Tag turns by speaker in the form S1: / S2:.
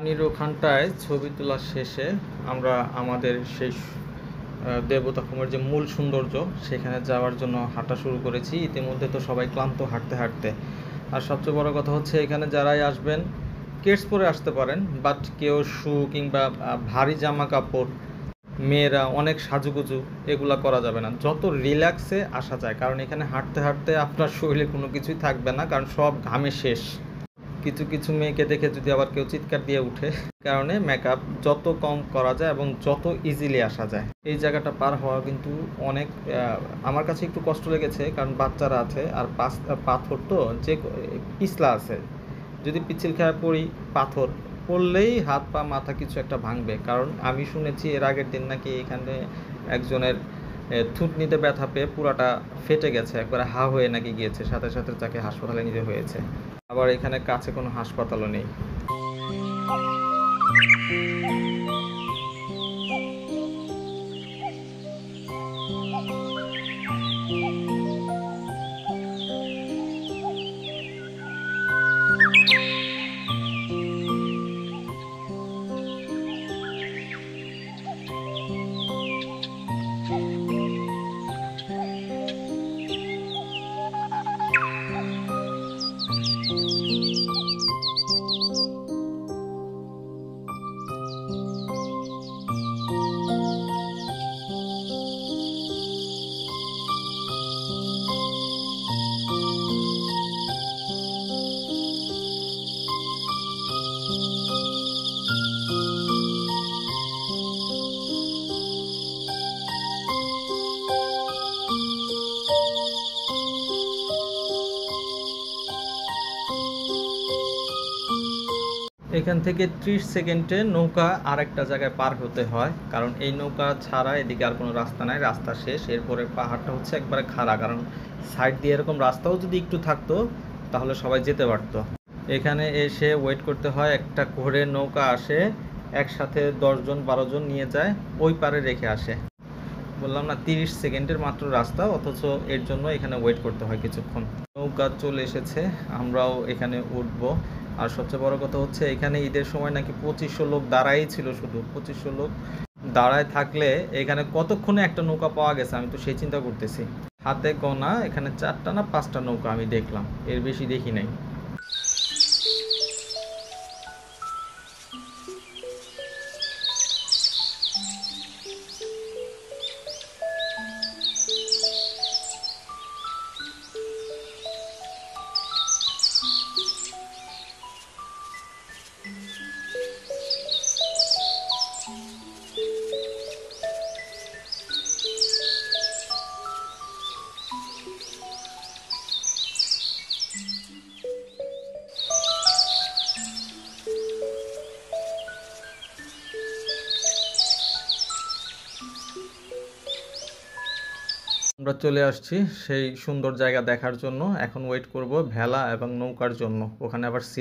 S1: পানির ওখানটায় ছবি তোলা শেষে আমরা আমাদের সেই দেবতাখুমের যে মূল সৌন্দর্য সেখানে যাওয়ার জন্য হাঁটা শুরু করেছি। ইতিমধ্যে তো সবাই ক্লান্ত হাঁটতে হাঁটতে। আর সবচেয়ে বড় কথা হচ্ছে এখানে যারাই আসবেন কেডস পরে আসতে পারেন, বাট কেউ শু কিংবা ভারী জামা কাপড়, মেয়েরা অনেক সাজুগুজু এগুলা করা যাবে না। যত রিল্যাক্সে আসা যায়, কারণ এখানে হাঁটতে হাঁটতে আপনার শরীরে কোনো কিছুই থাকবে না, কারণ সব ঘামে শেষ। কিছু কিছু মেয়েকে দেখে যদি আবার কেউ চিৎকার দিয়ে উঠে, কারণে মেকআপ যত কম করা যায় এবং যত ইজিলি আসা যায়। এই জায়গাটা পার হওয়া কিন্তু অনেক আমার কাছে একটু কষ্ট লেগেছে, কারণ বাচ্চারা আছে আর পাথর তো যে পিছলা আছে, যদি পিচ্ছিল খেয়ে পড়ি, পাথর পড়লেই হাত পা মাথা কিছু একটা ভাঙবে। কারণ আমি শুনেছি এর আগের দিন নাকি এখানে একজনের থুতনিতে ব্যথা পেয়ে পুরাটা ফেটে গেছে, একবারে হা হয়ে নাকি গিয়েছে, সাথে সাথে তাকে হাসপাতালে নিতে হয়েছে। আবার এখানে কাছে কোনো হাসপাতালও নেই। এখান থেকে 30 সেকেন্ডে নৌকা আরেকটা জায়গায় পার হতে হয়, কারণ এই নৌকা ছাড়া এদিকে আর কোনো রাস্তা নাই, রাস্তা শেষ। এরপরে পাহাড়টা হচ্ছে একবারে খাড়া, কারণ সাইড দিয়ে এরকম রাস্তাও যদি একটু থাকতো তাহলে সবাই যেতে পারতো। এখানে এসে ওয়েট করতে হয়, একটা করে নৌকা আসে, একসাথে 10 জন 12 জন নিয়ে যায়, ওই পারে রেখে আসে। বললাম না 30 সেকেন্ডের মাত্র রাস্তা, অথচ এর জন্য এখানে ওয়েট করতে হয় কিছুক্ষণ। নৌকা চলে এসেছে, আমরাও এখানে উঠবো। আর সবচেয়ে বড় কথা হচ্ছে এখানে ঈদের সময় নাকি 2500 লোক দাঁড়াই ছিল, শুধু 2500 লোক দাঁড়ায় থাকলে এখানে কতক্ষণে একটা নৌকা পাওয়া গেছে আমি তো সেই চিন্তা করতেছি। হাতে গোনা এখানে 4টা না 5টা নৌকা আমি দেখলাম, এর বেশি দেখি নাই। আমরা চলে আসছি সেই সুন্দর জায়গা দেখার জন্য। এখন ওয়েট করব ভেলা এবং নৌকার জন্য, ওখানে আবার সিঁড়ি